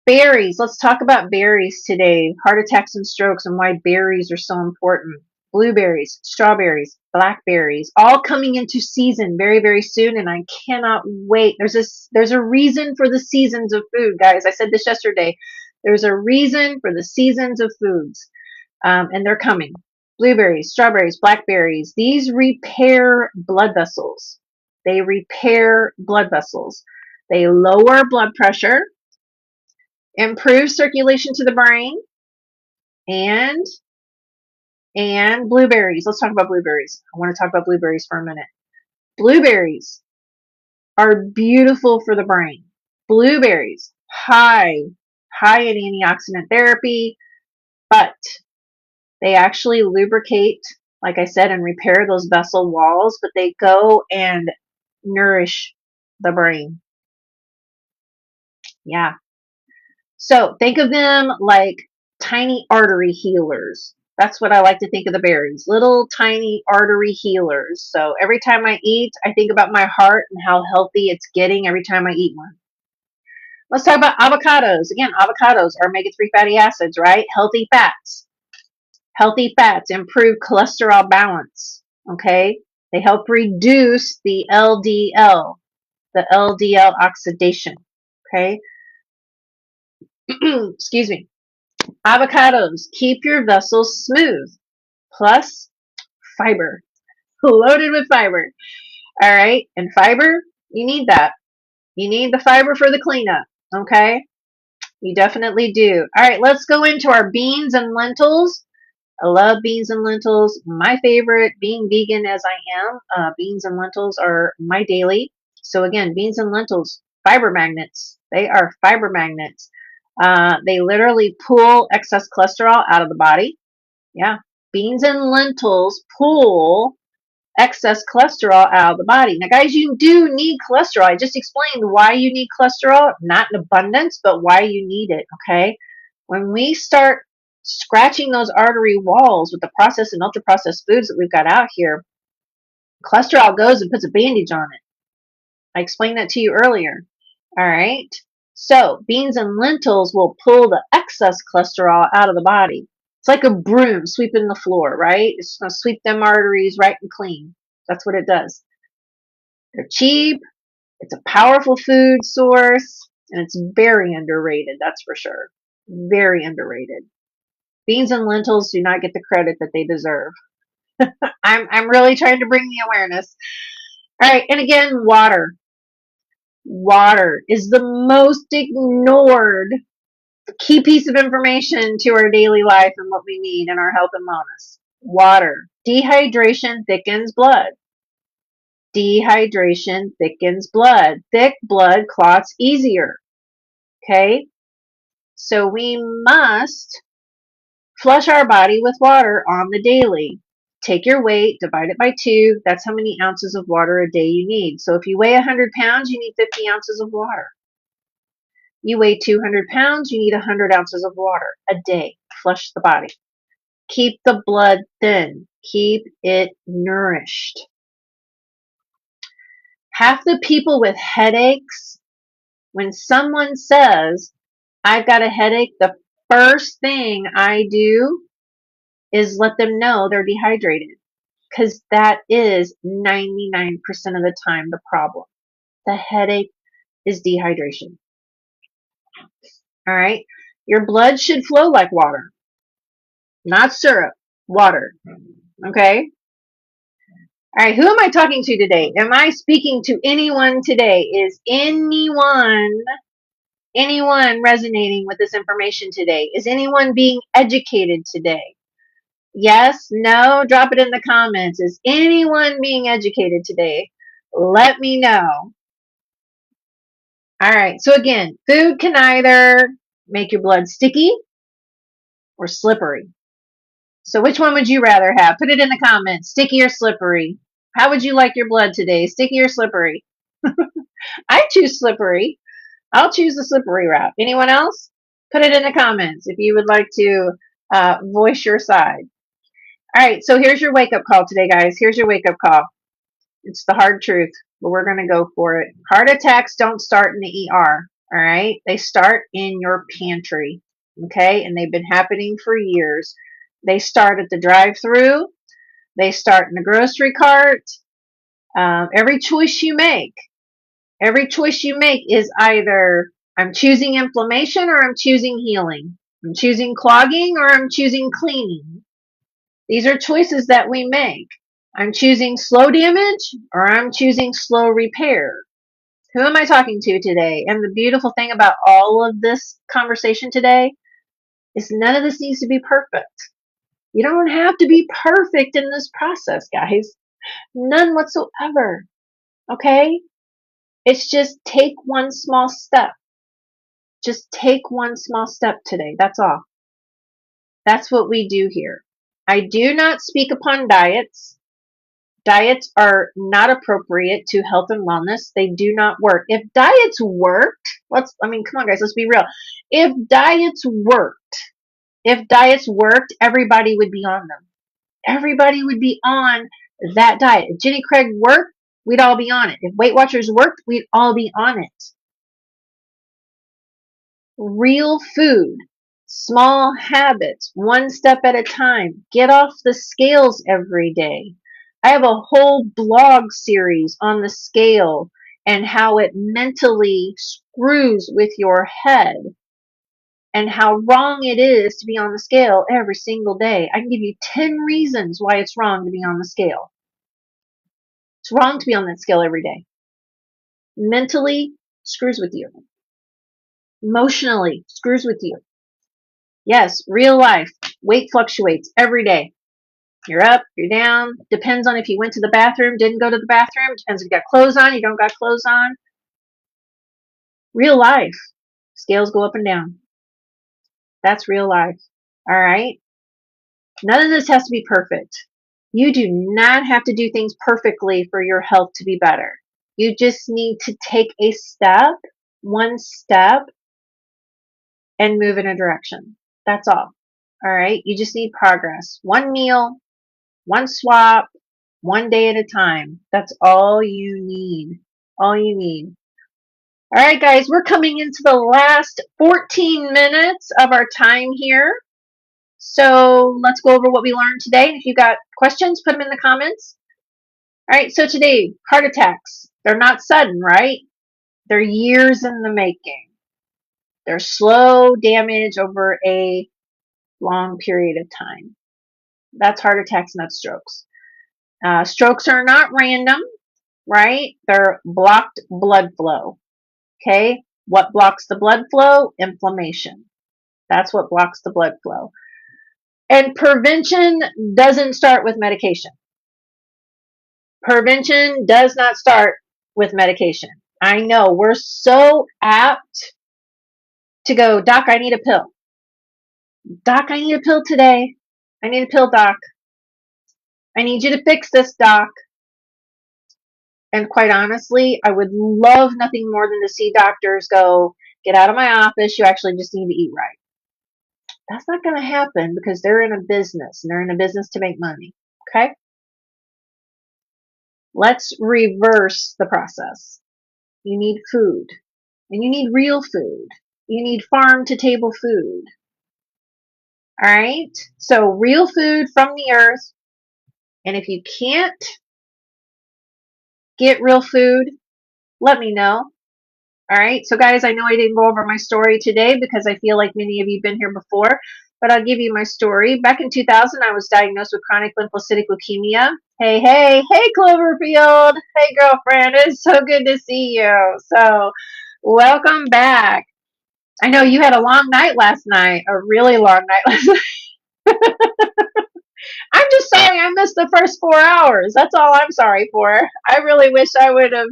Berries. Let's talk about berries today. Heart attacks and strokes and why berries are so important. Blueberries, strawberries, blackberries, all coming into season very, very soon, and I cannot wait. There's a reason for the seasons of food, guys. I said this yesterday. There's a reason for the seasons of foods, and they're coming. Blueberries, strawberries, blackberries. These repair blood vessels. They repair blood vessels. They lower blood pressure, improve circulation to the brain, and blueberries. Let's talk about blueberries. I want to talk about blueberries for a minute. Blueberries are beautiful for the brain. Blueberries, high in antioxidant therapy, but they actually lubricate, like I said, and repair those vessel walls, but they go and nourish the brain. Yeah. So think of them like tiny artery healers. That's what I like to think of the berries, little tiny artery healers. So every time I eat, I think about my heart and how healthy it's getting every time I eat one. Let's talk about avocados. Again, avocados are omega-3 fatty acids, right? Healthy fats. Healthy fats improve cholesterol balance, okay? They help reduce the LDL oxidation, okay? Excuse me. Avocados keep your vessels smooth, plus fiber, loaded with fiber. All right, and fiber, you need that. You need the fiber for the cleanup, okay? You definitely do. All right, let's go into our beans and lentils. I love beans and lentils. My favorite, being vegan as I am, beans and lentils are my daily. So again, beans and lentils, fiber magnets. They are fiber magnets. They literally pull excess cholesterol out of the body. Yeah, beans and lentils pull excess cholesterol out of the body. Now, guys, you do need cholesterol. I just explained why you need cholesterol, not in abundance, but why you need it, okay? When we start scratching those artery walls with the processed and ultra processed foods that we've got out here, cholesterol goes and puts a bandage on it. I explained that to you earlier. All right. So beans and lentils will pull the excess cholesterol out of the body. It's like a broom sweeping the floor, right? It's going to sweep them arteries right and clean. That's what it does. They're cheap. It's a powerful food source, and it's very underrated. That's for sure. Very underrated. Beans and lentils do not get the credit that they deserve. I'm really trying to bring the awareness. All right, and again, water. Water is the most ignored key piece of information to our daily life and what we need in our health and wellness. Water. Dehydration thickens blood. Dehydration thickens blood. Thick blood clots easier. Okay? So we must flush our body with water on the daily. Take your weight, divide it by 2. That's how many ounces of water a day you need. So if you weigh 100 pounds, you need 50 ounces of water. You weigh 200 pounds, you need 100 ounces of water a day. Flush the body. Keep the blood thin. Keep it nourished. Half the people with headaches, when someone says, I've got a headache, the first thing I do is let them know they're dehydrated, because that is 99% of the time the problem. The headache is dehydration. All right. Your blood should flow like water, not syrup, water. Okay. All right. Who am I talking to today? Am I speaking to anyone today? Is anyone resonating with this information today? Is anyone being educated today? Yes, no, drop it in the comments. Is anyone being educated today? Let me know. All right. So again, food can either make your blood sticky or slippery. So which one would you rather have? Put it in the comments. Sticky or slippery? How would you like your blood today? Sticky or slippery? I choose slippery. I'll choose the slippery route. Anyone else? Put it in the comments if you would like to voice your side. All right, so here's your wake up call today, guys. Here's your wake up call. It's the hard truth, but we're going to go for it. Heart attacks don't start in the ER, all right? They start in your pantry, okay? And they've been happening for years. They start at the drive through, they start in the grocery cart. Every choice you make, is either I'm choosing inflammation or I'm choosing healing. I'm choosing clogging or I'm choosing cleaning. These are choices that we make. I'm choosing slow damage or I'm choosing slow repair. Who am I talking to today? And the beautiful thing about all of this conversation today is none of this needs to be perfect. You don't have to be perfect in this process, guys. None whatsoever. Okay? It's just take one small step. Just take one small step today. That's all. That's what we do here. I do not speak upon diets. Diets are not appropriate to health and wellness. They do not work. If diets worked, come on, guys, let's be real. If diets worked, everybody would be on them. Everybody would be on that diet. If Jenny Craig worked, we'd all be on it. If Weight Watchers worked, we'd all be on it. Real food, small habits, one step at a time. Get off the scales every day. I have a whole blog series on the scale and how it mentally screws with your head and how wrong it is to be on the scale every single day. I can give you 10 reasons why it's wrong to be on the scale. It's wrong to be on that scale every day. Mentally screws with you. Emotionally screws with you. Yes, real life. Weight fluctuates every day. You're up, you're down. Depends on if you went to the bathroom, didn't go to the bathroom. Depends if you got clothes on, you don't got clothes on. Real life. Scales go up and down. That's real life. All right? None of this has to be perfect. You do not have to do things perfectly for your health to be better. You just need to take a step, one step, and move in a direction. That's all. All right? You just need progress. One meal, one swap, one day at a time. That's all you need. All you need. All right, guys, we're coming into the last 14 minutes of our time here. So let's go over what we learned today. And if you got questions, put them in the comments. All right, so today, heart attacks. They're not sudden, right? They're years in the making. They're slow damage over a long period of time. That's heart attacks, not strokes. Strokes are not random, right? They're blocked blood flow. Okay? What blocks the blood flow? Inflammation. That's what blocks the blood flow. And prevention doesn't start with medication. Prevention does not start with medication. I know we're so apt to go, Doc, I need a pill. Doc, I need a pill today. I need a pill, Doc. I need you to fix this, Doc. And quite honestly, I would love nothing more than to see doctors go, get out of my office. You actually just need to eat right. That's not going to happen because they're in a business and they're in a business to make money. Okay? Let's reverse the process. You need food and you need real food. You need farm to table food. All right? So real food from the earth. And if you can't get real food, let me know. All right. So guys, I know I didn't go over my story today because I feel like many of you have been here before, but I'll give you my story. Back in 2000, I was diagnosed with chronic lymphocytic leukemia. Hey, Cloverfield. Hey, girlfriend. It's so good to see you. So welcome back. I know you had a long night last night, a really long night last night. I'm just sorry I missed the first 4 hours. That's all I'm sorry for. I really wish I would have,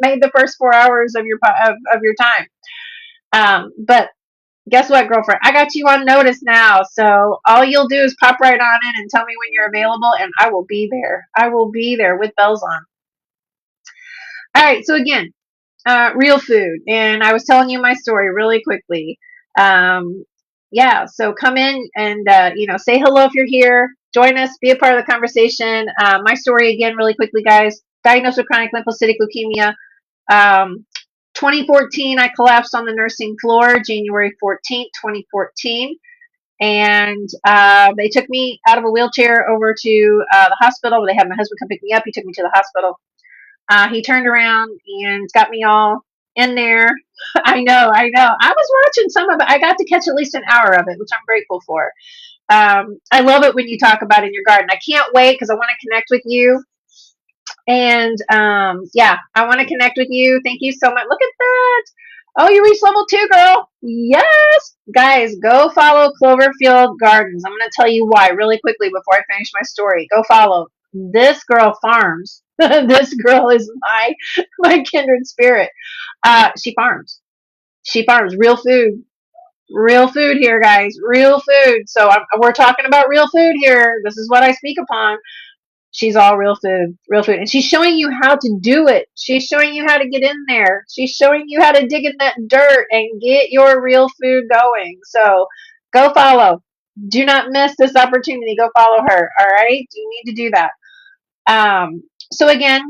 made the first 4 hours of your time. But guess what, girlfriend? I got you on notice now. So all you'll do is pop right on in and tell me when you're available, and I will be there. I will be there with bells on. All right. So again, real food. And I was telling you my story really quickly. Um, yeah. So come in and, say hello if you're here. Join us. Be a part of the conversation. My story again, really quickly, guys. Diagnosed with chronic lymphocytic leukemia. Um, 2014, I collapsed on the nursing floor, January 14th, 2014. And they took me out of a wheelchair over to the hospital. They had my husband come pick me up. He took me to the hospital. He turned around and got me all in there. I know, I know. I was watching some of it. I got to catch at least an hour of it, which I'm grateful for. I love it when you talk about in your garden. I can't wait because I want to connect with you. And yeah, I want to connect with you. Thank you so much. Look at that. Oh, you reached level 2, girl. Yes. Guys, go follow Cloverfield Gardens. I'm going to tell you why really quickly before I finish my story. Go follow. This girl farms. This girl is my kindred spirit. She farms. She farms real food. Real food here, guys. Real food. So we're talking about real food here. This is what I speak upon. She's all real food. And she's showing you how to do it. She's showing you how to get in there. She's showing you how to dig in that dirt and get your real food going. So go follow. Do not miss this opportunity. Go follow her. All right. You need to do that. So again,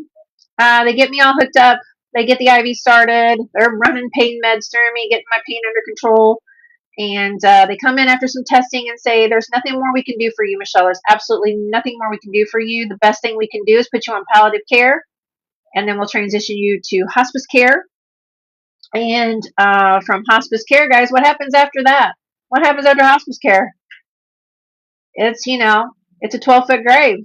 they get me all hooked up. They get the IV started. They're running pain meds through me, getting my pain under control. And they come in after some testing and say, there's nothing more we can do for you, Michelle. There's absolutely nothing more we can do for you. The best thing we can do is put you on palliative care, and then we'll transition you to hospice care. And from hospice care, guys, what happens after that? What happens after hospice care? It's, it's a 12-foot grave.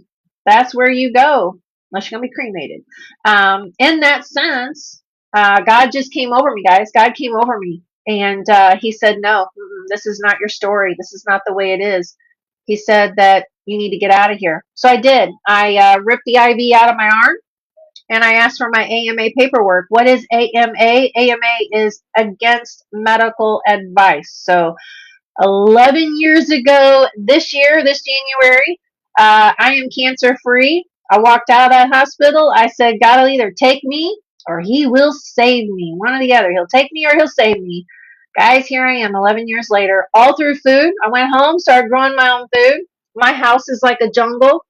That's where you go, unless you're going to be cremated. In that sense, God just came over me, guys. God came over me. And he said, no, this is not your story. This is not the way it is. He said that you need to get out of here. So I did. I ripped the IV out of my arm, and I asked for my AMA paperwork. What is AMA? AMA is against medical advice. So 11 years ago this year, this January, I am cancer free. I walked out of that hospital. I said, God will either take me or he will save me. One or the other. He'll take me or he'll save me. Guys, here I am 11 years later, all through food. I went home, started growing my own food. My house is like a jungle.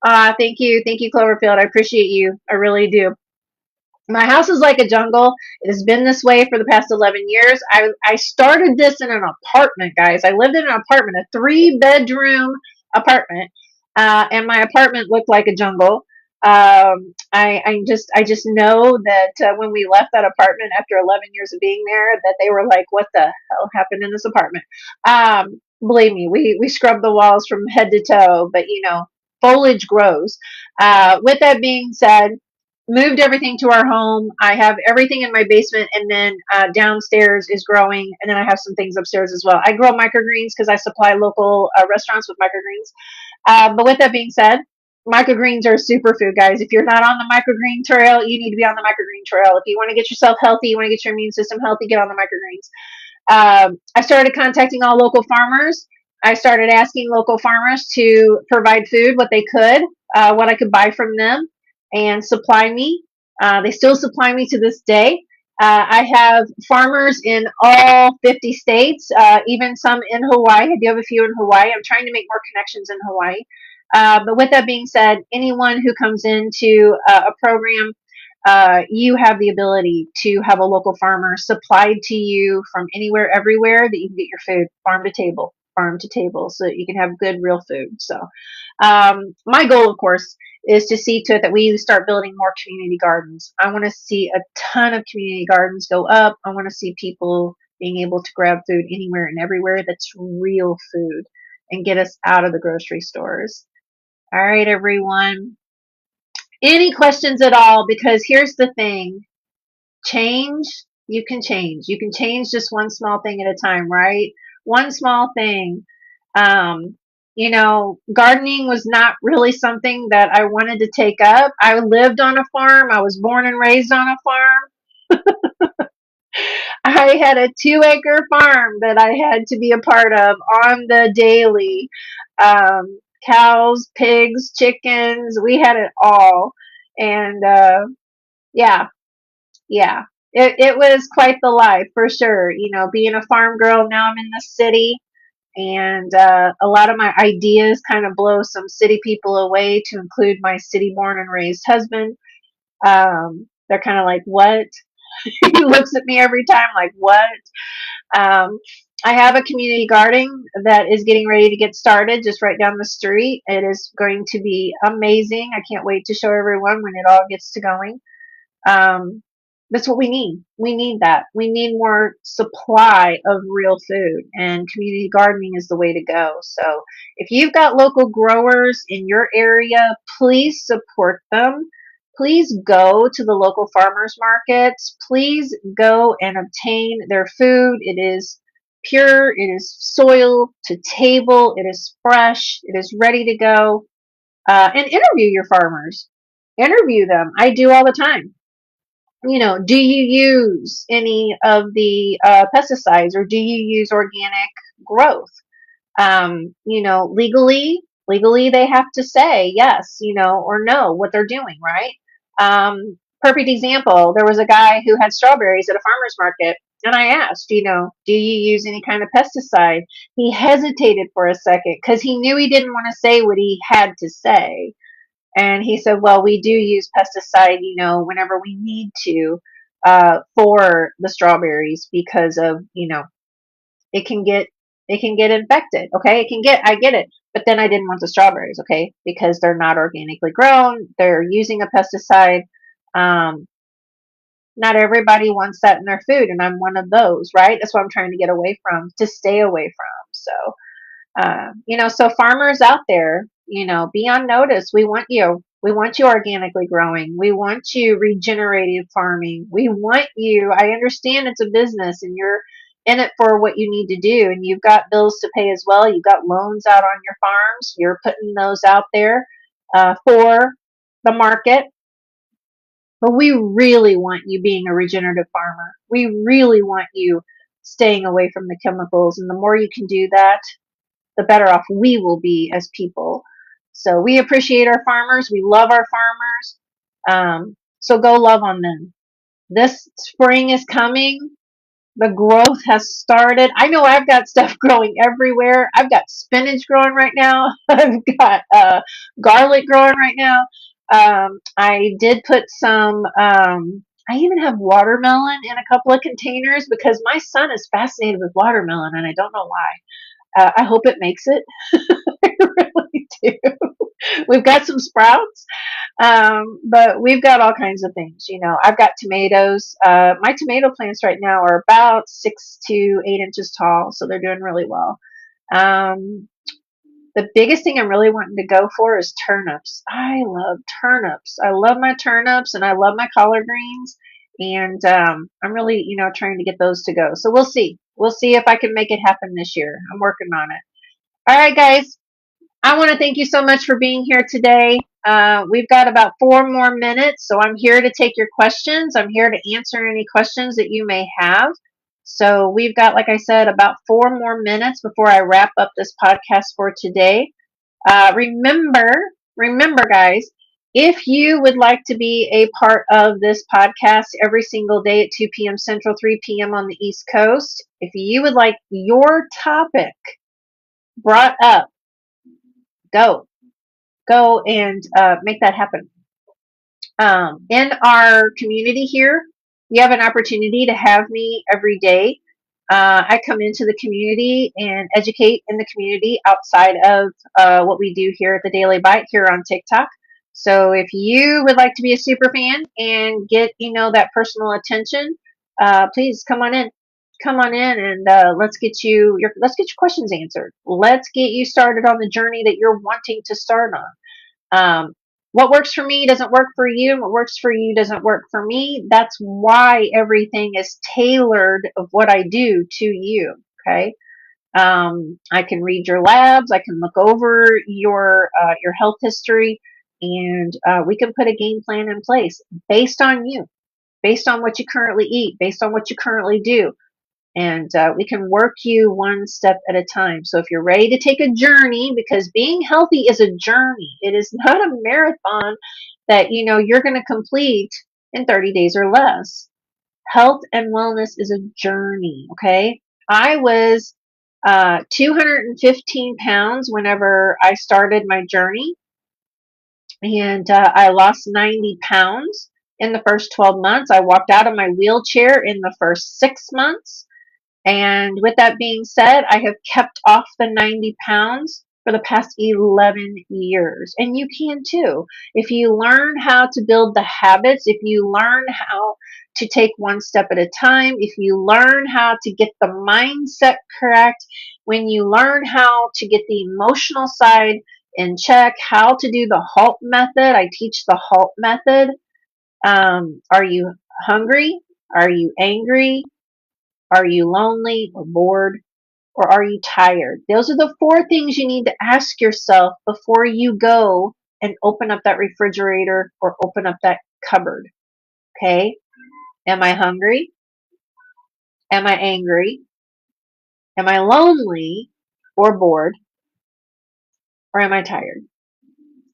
Thank you. Thank you, Cloverfield. I appreciate you. I really do. My house is like a jungle. It has been this way for the past 11 years. I started this in an apartment, guys. I lived in an apartment, a 3-bedroom apartment, and my apartment looked like a jungle. I just know that when we left that apartment after 11 years of being there, that they were like, "What the hell happened in this apartment?" Believe me, we scrubbed the walls from head to toe, but foliage grows. With that being said, moved everything to our home. I have everything in my basement, and then downstairs is growing, and then I have some things upstairs as well. I grow microgreens because I supply local restaurants with microgreens. But with that being said, microgreens are a superfood, guys. If you're not on the microgreen trail, you need to be on the microgreen trail. If you want to get yourself healthy, you want to get your immune system healthy, get on the microgreens. I started contacting all local farmers. I started asking local farmers to provide food, what they could, what I could buy from them, and supply me. They still supply me to this day. I have farmers in all 50 states, even some in Hawaii. I do have a few in Hawaii. I'm trying to make more connections in Hawaii. But with that being said, anyone who comes into a program, you have the ability to have a local farmer supplied to you from anywhere, everywhere that you can get your food, farm to table, so that you can have good, real food. So, my goal, of course, is to see to it that we start building more community gardens. I want to see a ton of community gardens go up. I want to see people being able to grab food anywhere and everywhere that's real food and get us out of the grocery stores. All right, everyone. Any questions at all? Because here's the thing. Change, you can change. You can change just one small thing at a time, right? One small thing. Gardening was not really something that I wanted to take up. I lived on a farm. I was born and raised on a farm. I had a 2-acre farm that I had to be a part of on the daily. Cows, pigs, chickens, we had it all. And yeah, yeah. It was quite the life for sure. Being a farm girl, now I'm in the city, and a lot of my ideas kind of blow some city people away, to include my city born and raised husband. They're kind of like, what? He looks at me every time like, what? Um, I have a community garden that is getting ready to get started just right down the street. It is going to be amazing. I can't wait to show everyone when it all gets to going. Um, that's what we need. We need that. We need more supply of real food, and community gardening is the way to go. So if you've got local growers in your area, please support them. Please go to the local farmers markets. Please go and obtain their food. It is pure. It is soil to table. It is fresh. It is ready to go. And interview your farmers. Interview them. I do all the time. Do you use any of the pesticides, or do you use organic growth? Legally they have to say yes, or no, what they're doing, right? Perfect example. There was a guy who had strawberries at a farmer's market, and I asked, do you use any kind of pesticide? He hesitated for a second because he knew he didn't want to say what he had to say. And he said, well, we do use pesticide, whenever we need to, for the strawberries, because of, it can get, it can get infected. Okay. I get it. But then I didn't want the strawberries. Okay. Because they're not organically grown. They're using a pesticide. Um, Not everybody wants that in their food. And I'm one of those, right? That's what I'm trying to get away from, to stay away from. So, so farmers out there, be on notice. We want you. We want you organically growing. We want you regenerative farming. We want you. I understand it's a business and you're in it for what you need to do, and you've got bills to pay as well. You've got loans out on your farms. You're putting those out there for the market. But we really want you being a regenerative farmer. We really want you staying away from the chemicals. And the more you can do that, the better off we will be as people. So we appreciate our farmers. We love our farmers. So go love on them. This spring is coming. The growth has started. I know I've got stuff growing everywhere. I've got spinach growing right now. I've got garlic growing right now. I did put some. I even have watermelon in a couple of containers because my son is fascinated with watermelon, and I don't know why. I hope it makes it. I really do. We've got some sprouts, but we've got all kinds of things. I've got tomatoes. My tomato plants right now are about 6 to 8 inches tall, so they're doing really well. Um, the biggest thing I'm really wanting to go for is turnips. I love turnips. I love my turnips, and I love my collard greens. And I'm really, trying to get those to go. So we'll see. We'll see if I can make it happen this year. I'm working on it. All right, guys. I want to thank you so much for being here today. We've got about 4 more minutes, so I'm here to take your questions. I'm here to answer any questions that you may have. So we've got, like I said, about 4 more minutes before I wrap up this podcast for today. Remember, guys, if you would like to be a part of this podcast every single day at 2 p.m. Central, 3 p.m. on the East Coast, if you would like your topic brought up, go and make that happen. In our community here, you have an opportunity to have me every day. I come into the community and educate in the community outside of what we do here at the Daily Bite here on TikTok. So if you would like to be a super fan and get that personal attention, please come on in. Come on in and let's get your questions answered. Let's get you started on the journey that you're wanting to start on. What works for me doesn't work for you, and what works for you doesn't work for me. That's why everything is tailored of what I do to you. Okay. I can read your labs. I can look over your health history, and we can put a game plan in place based on you, based on what you currently eat, based on what you currently do. And we can work you one step at a time. So if you're ready to take a journey, because being healthy is a journey, it is not a marathon that you're going to complete in 30 days or less. Health and wellness is a journey. Okay, I was 215 pounds whenever I started my journey, and I lost 90 pounds in the first 12 months. I walked out of my wheelchair in the first 6 months. And with that being said, I have kept off the 90 pounds for the past 11 years. And you can too. If you learn how to build the habits, if you learn how to take one step at a time, if you learn how to get the mindset correct, when you learn how to get the emotional side in check, how to do the HALT method, I teach the HALT method. Are you hungry? Are you angry? Are you lonely or bored? Or are you tired? Those are the 4 things you need to ask yourself before you go and open up that refrigerator or open up that cupboard. Okay? Am I hungry? Am I angry? Am I lonely or bored? Or am I tired?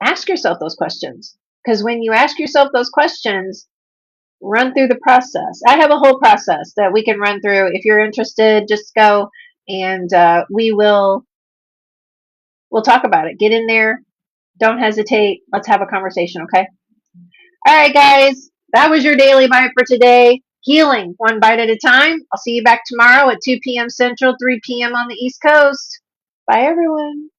Ask yourself those questions. Because when you ask yourself those questions, run through the process. I have a whole process that we can run through. If you're interested, just go and we'll talk about it. Get in there. Don't hesitate. Let's have a conversation, okay? All right, guys. That was your daily bite for today. Healing one bite at a time. I'll see you back tomorrow at 2 p.m. Central, 3 p.m. on the East Coast. Bye, everyone.